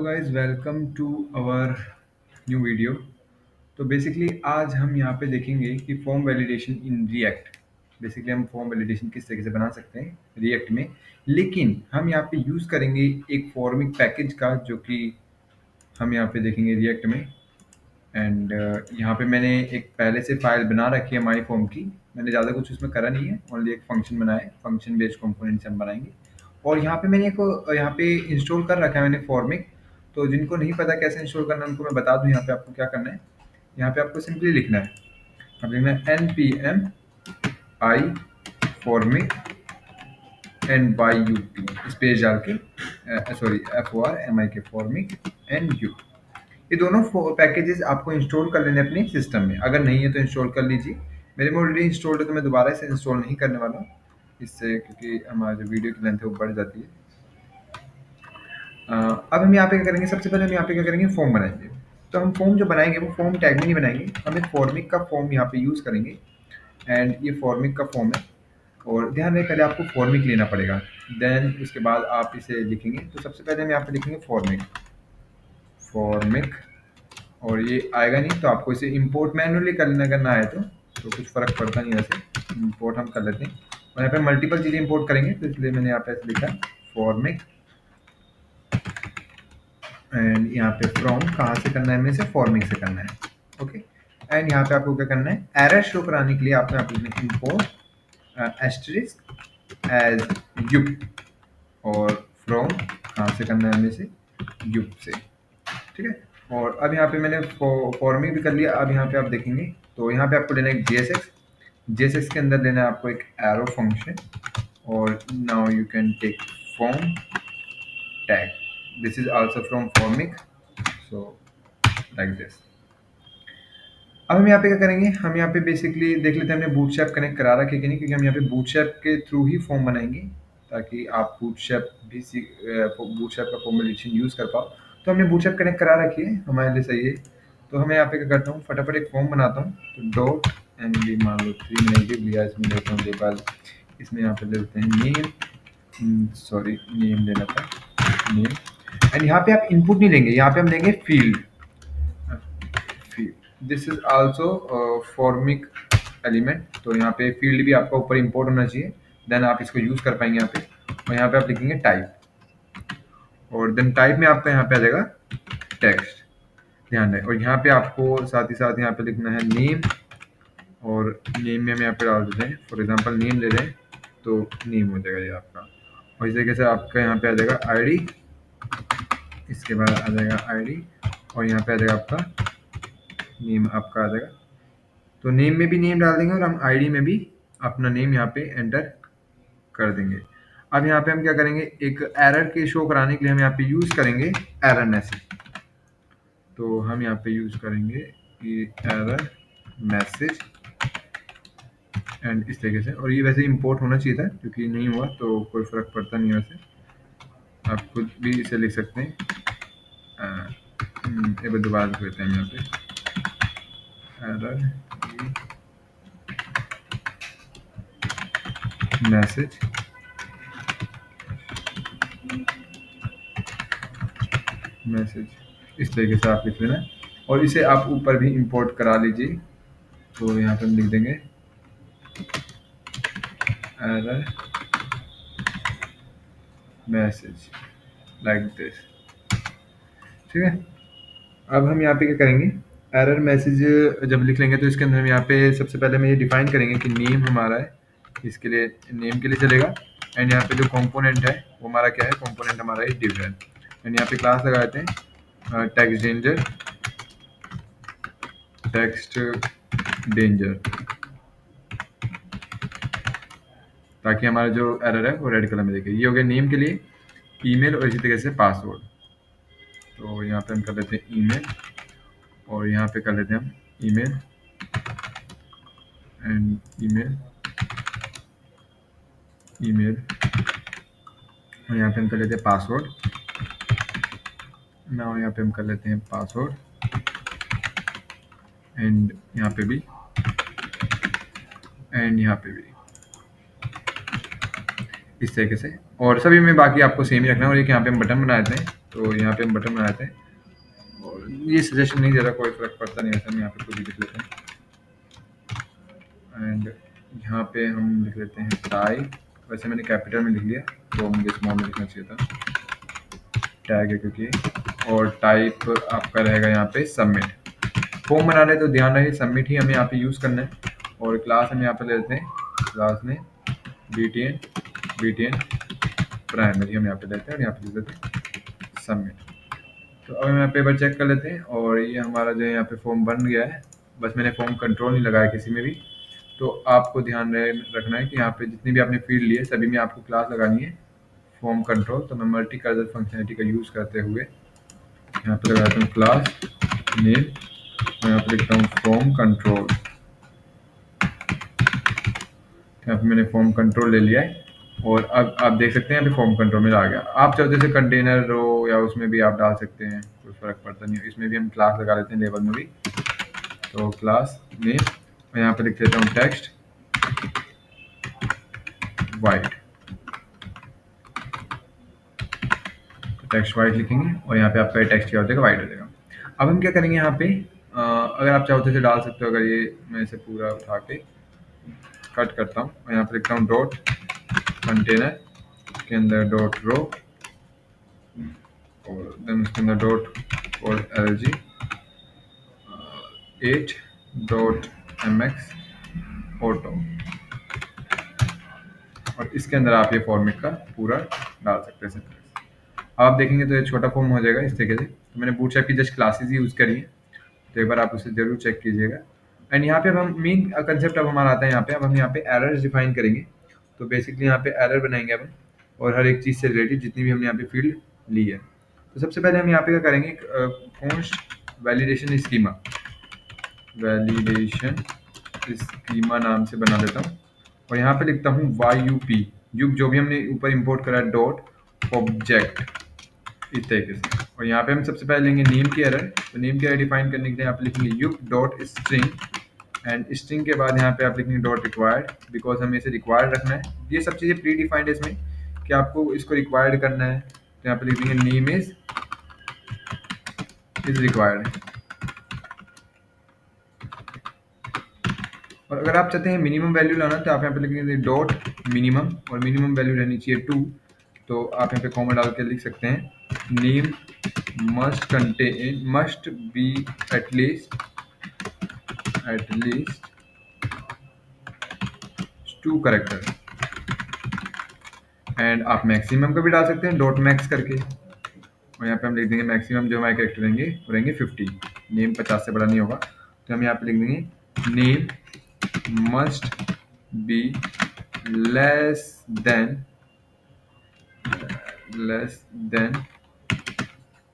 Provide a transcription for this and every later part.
Guys, welcome to our new video. तो basically आज हम यहाँ पे देखेंगे कि form validation in React. Basically हम फॉर्म वैलिडेशन किस तरीके से बना सकते हैं रिएक्ट में, लेकिन हम यहाँ पे यूज़ करेंगे एक फॉर्मिक पैकेज का, जो कि हम यहाँ पे देखेंगे रिएक्ट में। एंड यहाँ पे मैंने एक पहले से फाइल बना रखी है माई फॉर्म की। मैंने ज़्यादा कुछ उसमें करा नहीं है, ओनली एक फंक्शन बनाया है। फंक्शन बेस्ड कंपोनेंट से हम बनाएंगे। और यहाँ पे मैंने एक यहाँ पे इंस्टॉल कर रखा है मैंने फॉर्मिक। तो जिनको नहीं पता कैसे इंस्टॉल करना है उनको मैं बता दूँ। यहाँ पे आपको क्या करना है, यहाँ पे आपको सिंपली लिखना है, अब लिखना है npm i formic NYUP space डाल के, सॉरी FORMIK फॉर्मिक NU। ये दोनों पैकेजेस आपको इंस्टॉल कर लेने अपने सिस्टम में। अगर नहीं है तो इंस्टॉल कर लीजिए। मेरे में ऑलरेडी इंस्टॉल्ड है तो मैं दोबारा इसे इंस्टॉल नहीं करने वाला हूँ इससे, क्योंकि हमारी जो वीडियो की लेंथ है वो बढ़ जाती है। अब हम यहाँ पे क्या करेंगे, सबसे पहले हम यहाँ पे क्या करेंगे, फॉर्म बनाएंगे। तो हम फॉर्म जो बनाएंगे वो फॉर्म टैग में नहीं बनाएंगे, हम एक फॉर्मिक का फॉर्म यहाँ पे यूज़ करेंगे। एंड ये फॉर्मिक का फॉर्म है, और ध्यान रहे पहले आपको फॉर्मिक लेना पड़ेगा, देन उसके बाद आप इसे लिखेंगे। तो सबसे पहले हम यहाँ पे लिखेंगे फॉर्मिक फॉर्मिक, और ये आएगा नहीं तो आपको इसे इंपोर्ट मैनुअली करना है तो कुछ फ़र्क पड़ता नहीं। वैसे इंपोर्ट हम कर लेते हैं, और यहाँ पे मल्टीपल चीज़ें इंपोर्ट करेंगे, तो इसलिए मैंने यहाँ पे ऐसे लिखा फॉर्मिक। एंड यहाँ पे फ्रॉम कहाँ से करना है, में से फॉर्मिक से करना है। ओके, एंड यहाँ पे आपको क्या करना है, एरर शो कराने के लिए आपको यहाँ पे लिखना है इंपोर्ट एस्टरिस्क एज यूप, और फ्रॉम कहाँ से करना है, में से यूप से। ठीक है, और अब यहाँ पे मैंने फॉर्मिंग भी कर लिया। अब यहाँ पे आप देखेंगे तो यहाँ पे आपको लेना है JSX के अंदर लेना है आपको एक एरो फंक्शन, और now you can take form tag, this is also from Formik, so like this. अब हम यहाँ पे क्या करेंगे, हम यहाँ पे बेसिकली देख लेते हैं हमने बूटस्ट्रैप कनेक्ट करा रखा है कि नहीं, क्योंकि हम यहाँ पे बूटस्ट्रैप के थ्रू ही फॉर्म बनाएंगे, ताकि आप बूटस्ट्रैप भी बूटस्ट्रैप का फॉर्म वैलिडेशन यूज़ कर पाओ। तो हमने बूटस्ट्रैप कनेक्ट करा रखी है, हमारे लिए सही है। तो हमें यहाँ पे क्या करता हूँ, फटाफट एक फॉर्म बनाता हूँ। तो डॉट MB मान लो 3 मैंने गिव लिया, इसमें लेता हूँ लेबल, इसमें यहाँ पे ले लेते हैं नेम, सॉरी नेम लेना था, नेम। एंड यहाँ पे आप इनपुट नहीं लेंगे, यहाँ पे हम लेंगे field. This is also formic element, तो यहाँ पे फील्ड भी आपका ऊपर इंपोर्ट होना चाहिए, देन आप इसको यूज कर पाएंगे यहाँ पे। और यहाँ पे आप लिखेंगे टाइप, और देन टाइप में आपका यहाँ पे आ जाएगा टेक्स्ट, ध्यान रहे। और यहाँ पे आपको साथ ही साथ यहाँ पे लिखना है नेम, और नेम में हम यहाँ पे डाल देते हैं, फॉर एग्जांपल नेम ले रहे हैं तो नेम हो जाएगा ये आपका। और इस तरीके से आपका यहाँ पे आ जाएगा आईडी, इसके बाद आ जाएगा आईडी, और यहाँ पे आ जाएगा आपका नेम, आपका आ जाएगा। तो नेम में भी नेम डाल देंगे, और हम आईडी में भी अपना नेम यहाँ पे एंटर कर देंगे। अब यहाँ पे हम क्या करेंगे, एक एरर के शो कराने के लिए हम यहाँ पे यूज करेंगे एरर मैसेज। तो हम यहाँ पे यूज करेंगे कि एरर मैसेज, एंड इस तरीके से। और ये वैसे इंपोर्ट होना चाहिए था, क्योंकि नहीं हुआ तो कोई फर्क पड़ता नहीं है। वैसे आप खुद भी इसे लिख सकते हैं। एक बार दोबारा लिख लेते हैं यहाँ पे एरर मैसेज, इस तरीके से आप लिख लेना, और इसे आप ऊपर भी इंपोर्ट करा लीजिए। तो यहाँ पे हम लिख देंगे एरर मैसेज लाइक दिस। ठीक है, अब हम यहाँ पे क्या करेंगे, एरर मैसेज जब लिख लेंगे तो इसके अंदर हम यहाँ पे सबसे पहले हम ये डिफाइन करेंगे कि नेम हमारा है, इसके लिए नेम के लिए चलेगा। एंड यहाँ पे जो कंपोनेंट है वो हमारा क्या है, कंपोनेंट हमारा ये डिव है। एंड यहाँ पे क्लास लगा देते हैं टेक्स्ट डेंजर, ताकि हमारा जो एरर है वो रेड कलर में दिखे। ये हो गया नेम के लिए, ईमेल, और इसी तरीके से पासवर्ड। तो यहाँ पे हम कर लेते हैं ईमेल, और यहाँ पे कर लेते हैं हम ईमेल, एंड ईमेल, और यहाँ पे हम कर लेते हैं पासवर्ड। नाउ यहाँ पे हम कर लेते हैं पासवर्ड, एंड यहाँ पे भी, एंड यहाँ पे भी, इस तरीके से। और सभी में बाकी आपको सेम ही रखना है। और एक यहाँ पे हम बटन बना देते हैं, तो यहाँ पे हम बटन बनाते हैं, और ये सजेशन नहीं दे रहा, कोई फर्क पड़ता नहीं, ऐसा हम यहाँ पे खुद ही लिख लेते हैं। एंड यहाँ पे हम लिख लेते हैं टाइप, वैसे मैंने कैपिटल में लिख लिया, तो मुझे स्मॉल में लिखना चाहिए था, टैग है क्योंकि। और टाइप आपका रहेगा यहाँ पे सबमिट। फॉर्म बना रहे तो ध्यान रहे सबमिट ही हमें यहाँ पे यूज़ करना है। और क्लास हम यहाँ पे ले लेते हैं, क्लास में btn प्राइमरी हम यहाँ पे लेते हैं, और यहाँ पे लिख देते हैं सबमिट। तो अब हम यहाँ पे एक बार चेक कर लेते हैं, और ये हमारा जो है यहाँ पे फॉर्म बन गया है। बस मैंने फॉर्म कंट्रोल नहीं लगाया किसी में भी। तो आपको ध्यान रखना है कि यहाँ पे जितनी भी आपने फील्ड लिए सभी में आपको क्लास लगानी है फॉर्म कंट्रोल। तो मैं मल्टी कर्सर फंक्शनलिटी का यूज़ करते हुए यहाँ पे लगाता हूँ क्लास नेम, मैं यहाँ पे लिखता हूँ फॉर्म कंट्रोल। यहाँ पे मैंने फॉर्म कंट्रोल ले लिया है, और अब आप देख सकते हैं यहाँ पे फॉर्म कंट्रोल में आ गया। आप चाहो जैसे कंटेनर रो या उसमें भी आप डाल सकते हैं, कोई फर्क पड़ता नहीं है। इसमें भी हम क्लास लगा लेते हैं लेवल में भी। तो क्लास नेम, मैं यहाँ पे लिख देता हूँ टेक्स्ट वाइट, टेक्स्ट वाइट लिखेंगे, और यहाँ पे आपका टेक्स्ट क्या हो जाएगा, वाइट हो जाएगा। अब हम क्या करेंगे यहाँ पे, अगर आप चाहो तो डाल सकते हो। अगर ये मैं इसे पूरा उठा के कट करता हूँ, और यहाँ पे लिखता हूँ डॉट कंटेनर के अंदर डॉट रो, और देन उसके अंदर डॉट और LG 8.mx ऑटो, और इसके अंदर आप ये फॉर्मेट का पूरा डाल सकते हैं। आप देखेंगे तो ये छोटा फॉर्म हो जाएगा इस तरीके से। तो मैंने बूटस्ट्रैप की जस्ट क्लासेस ही यूज़ करी है, तो एक बार आप उसे जरूर चेक कीजिएगा। एंड यहाँ पे अब हम मेन कंसेप्ट अब हमारा आता है यहाँ पे। अब हम यहाँ पे एरर्स डिफाइन करेंगे। तो बेसिकली यहाँ पे एरर बनाएंगे अब हम, और हर एक चीज़ से रिलेटेड जितनी भी हमने यहाँ पे फील्ड ली है। तो सबसे पहले हम यहाँ पे क्या करेंगे, कॉन्स्ट वैलिडेशन स्कीमा नाम से बना देता हूँ, और यहाँ पे लिखता हूँ युप जो भी हमने ऊपर इंपोर्ट करा है डॉट ऑब्जेक्ट, इस तरीके से। और यहाँ पे हम सबसे पहले लेंगे नेम की एरर। तो नेम की एरर डिफाइन करने के लिए यहाँ पे लिखेंगे युप डॉट स्ट्रिंग, एंड स्ट्रिंग के बाद यहाँ पे आप लिखेंगे डॉट रिक्वायर्ड, बिकॉज हमें इसे रिक्वायर्ड रखना है। ये सब चीज़ें प्री डिफाइंड है इसमें कि आपको इसको रिक्वायर्ड करना है। तो यहाँ पे लिखेंगे नेम इज रिक्वायर्ड। और अगर आप चाहते हैं मिनिमम वैल्यू लाना, तो आप यहाँ पे लिखेंगे डॉट मिनिमम, और मिनिमम वैल्यू रहनी चाहिए 2। तो आप यहाँ पे कॉमा डाल के लिख सकते हैं name must be at least 2 character. And आप मैक्सिमम का भी डाल सकते हैं डॉट मैक्स करके, और यहाँ पे हम लिख देंगे मैक्सिमम जो हमारे कैरेक्टर रहेंगे वो रहेंगे 50। नेम 50 से बड़ा नहीं होगा। तो हम यहाँ पे लिख देंगे name must be less than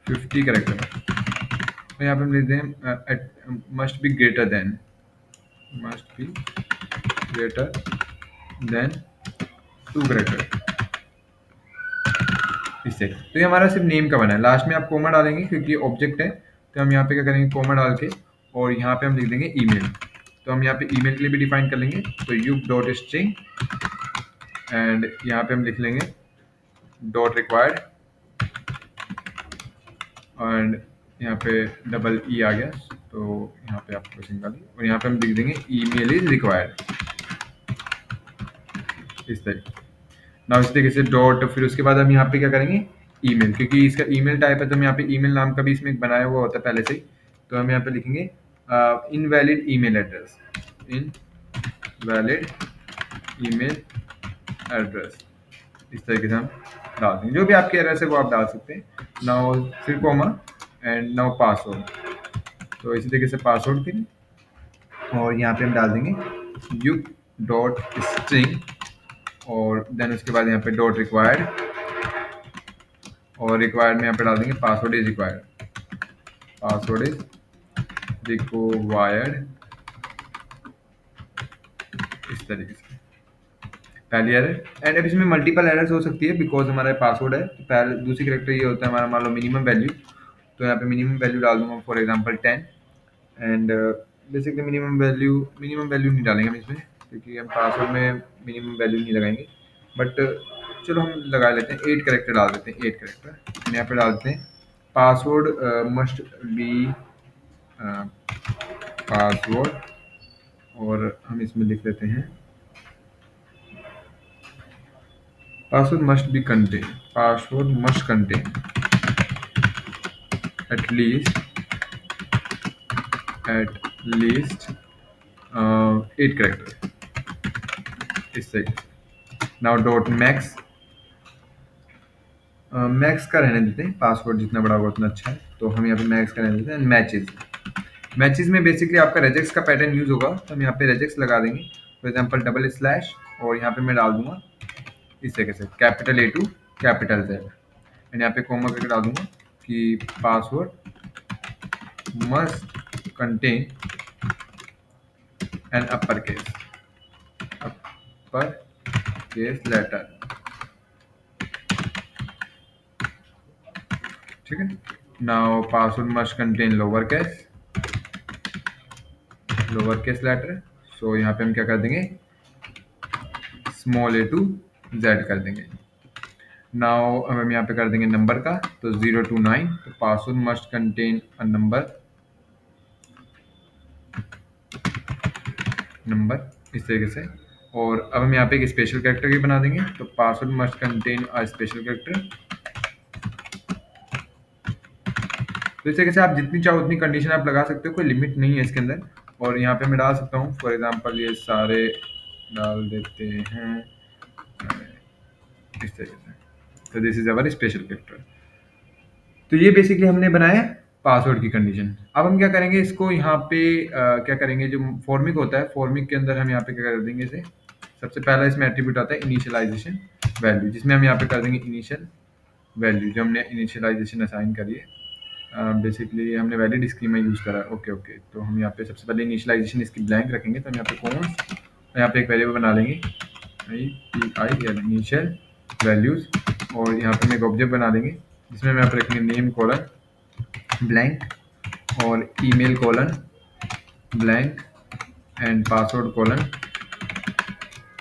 50 character. तो यहाँ पे हम लिख दें must be greater than 2 character, इससे। तो ये हमारा सिर्फ नेम का बना है। लास्ट में आप कोमा डालेंगे क्योंकि ऑब्जेक्ट है। तो हम यहाँ पे क्या करेंगे, कोमा डाल के, और यहाँ पे हम लिख देंगे ईमेल। तो हम यहाँ पे ईमेल के लिए भी डिफाइन कर लेंगे। तो यू डॉट स्ट्रिंग, एंड यहाँ पे हम लिख लेंगे डॉट रिक्वायर्ड, एंड यहाँ पे डबल ई आ गया, तो यहाँ पे आप निकालिए, और यहाँ पे हम लिख देंगे ईमेल इज रिक्वायर्ड, इस तरीके ना, इस तरीके से डॉट। फिर उसके बाद हम यहाँ पे क्या करेंगे ईमेल, क्योंकि इसका ईमेल टाइप है। तो हम यहाँ पे ईमेल नाम का भी इसमें बनाया हुआ होता है पहले से ही। तो हम यहाँ पे लिखेंगे invalid email address, invalid email address, इस तरीके से हम डाल देंगे। जो भी आपके एड्रेस है वो आप डाल सकते हैं। नाउ फिर कोमा, एंड नाउ पासवर्ड। तो इसी तरीके से पासवर्ड के लिए, और यहाँ पे हम डाल देंगे यू डॉट स्ट्रिंग, और देन उसके बाद यहाँ पे डॉट रिक्वायर्ड, और रिक्वायर्ड में यहाँ पे डाल देंगे पासवर्ड इज रिक्वायर्ड, इस तरीके से पहली एरर। एंड अब इसमें मल्टीपल एरर्स हो सकती है बिकॉज हमारा पासवर्ड है। तो पहले दूसरी कैरेक्टर ये होता है हमारा, मान लो मिनिमम वैल्यू। तो यहाँ पे मिनिमम वैल्यू डाल दूंगा for example 10, and basically minimum value नहीं डालेंगे हम इसमें, क्योंकि हम पासवर्ड में मिनिमम वैल्यू नहीं लगाएंगे। बट चलो हम लगा लेते हैं 8 कैरेक्टर डाल देते हैं, 8 कैरेक्टर यहाँ पे डाल देते हैं। पासवर्ड मस्ट बी पासवर्ड, और हम इसमें लिख लेते हैं password must be contain, password must contain at least at least 8 character इस तरीके से। नाउ डॉट मैक्स, मैक्स का रहने देते हैं, पासवर्ड जितना बड़ा होगा उतना अच्छा है, तो हम यहाँ पे मैक्स का रहने देते हैं। मैचेस, मैचेस में बेसिकली आपका रेजेक्स का पैटर्न यूज होगा, तो हम यहाँ पे रेजेक्स लगा देंगे, फॉर एग्जांपल डबल स्लैश, और यहाँ पे मैं डाल दूंगा इस तरीके से capital A to capital Z, and यहाँ पे कोमा करके डाल दूंगा कि password must contain an upper case letter, ठीक है। Now password must contain lower case letter, so यहाँ पे हम क्या कर देंगे, स्मॉल ए टू जेड कर देंगे। नाउ हम यहाँ पे कर देंगे नंबर का, तो 0 to 9, तो password must contain a number इस तरीके से। और अब हम यहाँ पे एक स्पेशल कैरेक्टर भी बना देंगे, तो password must contain a special character. तो इस तरीके से आप जितनी चाहो उतनी कंडीशन आप लगा सकते हो, कोई लिमिट नहीं है इसके अंदर। और यहाँ पे मैं डाल सकता हूँ, फॉर एग्जांपल ये सारे डाल देते हैं इस तरीके से, तो this is our special character. तो ये बेसिकली हमने बनाया पासवर्ड की कंडीशन। अब हम क्या करेंगे, इसको यहाँ पे क्या करेंगे, जो फॉर्मिक होता है, फॉर्मिक के अंदर हम यहाँ पे क्या कर देंगे इसे, सबसे पहला इसमें एट्रीब्यूट आता है इनिशियलाइजेशन वैल्यू, जिसमें हम यहाँ पे कर देंगे इनिशियल वैल्यू, जो हमने इनिशियलाइजेशन असाइन करी है। बेसिकली हमने वैलिड स्कीमा यूज़ करा है, ओके ओके। तो हम यहाँ पे सबसे पहले इनिशियलाइजेशन इसकी ब्लैंक रखेंगे, तो हम यहाँ पे कौन यहाँ पे एक वेरिएबल बना लेंगे इनिशियल वैल्यूज़, और यहाँ पे हम एक ऑब्जेक्ट बना देंगे जिसमें हम यहाँ पे रखेंगे नेम कॉलन ब्लैंक और email colon blank and password colon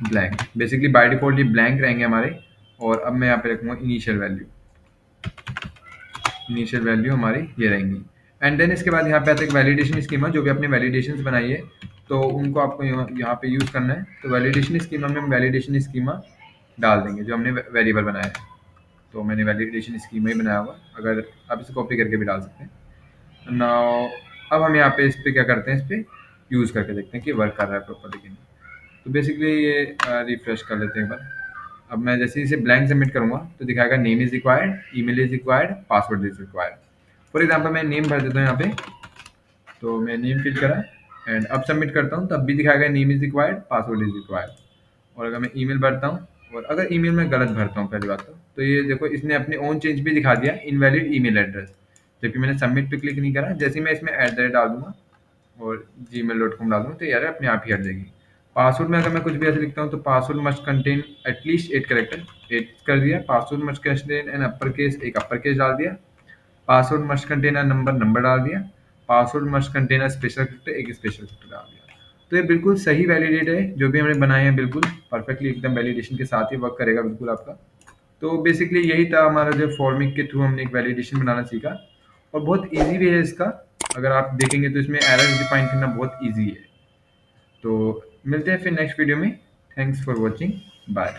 blank. Basically by default ये ब्लैंक रहेंगे हमारे। और अब मैं यहाँ पे रखूँगा इनिशियल वैल्यू हमारी ये रहेंगी। एंड देन इसके बाद यहाँ पे आता है वैलिडेशन स्कीमा, जो भी आपने वैलिडेशंस बनाई है तो उनको आपको यहाँ पे यूज़ करना है। तो वैलिडेशन स्कीमा में हम वैलिडेशन स्कीमा डाल देंगे जो हमने वेरिएबल बनाया है। तो मैंने वैलिडेशन स्कीमा ही बनाया हुआ, अगर आप इसे कॉपी करके भी डाल सकते हैं। नाउ अब हम यहाँ पे इस पर क्या करते हैं, इस पर यूज़ करके देखते हैं कि वर्क कर रहा है प्रॉपरली कि नहीं। तो बेसिकली ये रिफ्रेश कर लेते हैं एक बार। अब मैं जैसे इसे ब्लैंक सबमिट करूंगा तो दिखाएगा name is required, email is required, password is required. For example मैं नेम भर देता हूँ यहाँ पे, तो मैं नेम फिल करा एंड अब सबमिट करता हूँ, तब भी दिखाएगा name is required, password is required. और अगर मैं ईमेल भरता हूँ, और अगर ईमेल में गलत भरता हूँ पहली बात तो ये देखो इसने अपने ओन चेंज भी दिखा दिया, इनवैलिड ईमेल एड्रेस, जबकि मैंने सबमिट पे क्लिक नहीं करा। जैसे ही मैं इसमें @ डाल दूंगा और gmail.com डाल दूंगा तो यार अपने आप ही हट जाएगी। पासवर्ड में अगर मैं कुछ भी ऐसे लिखता हूँ तो password must contain at least 8 character, 8 कर दिया। Password must contain an upper case, एक अपर केस डाल दिया। Password must contain a number डाल दिया। Password must contain a special character, एक स्पेशल कैरेक्टर डाल दिया। तो ये बिल्कुल सही वैलिडेट है, जो भी हमने बनाए हैं बिल्कुल परफेक्टली एकदम वैलिडेशन के साथ ही वर्क करेगा बिल्कुल आपका। तो बेसिकली यही था हमारा, जो फॉर्मिक के थ्रू हमने एक वैलिडेशन बनाना सीखा, और बहुत ईजी भी है इसका। अगर आप देखेंगे तो इसमें एरर्स डिफाइन करना बहुत ईजी है। तो मिलते हैं फिर नेक्स्ट वीडियो में। Thanks for watching, bye.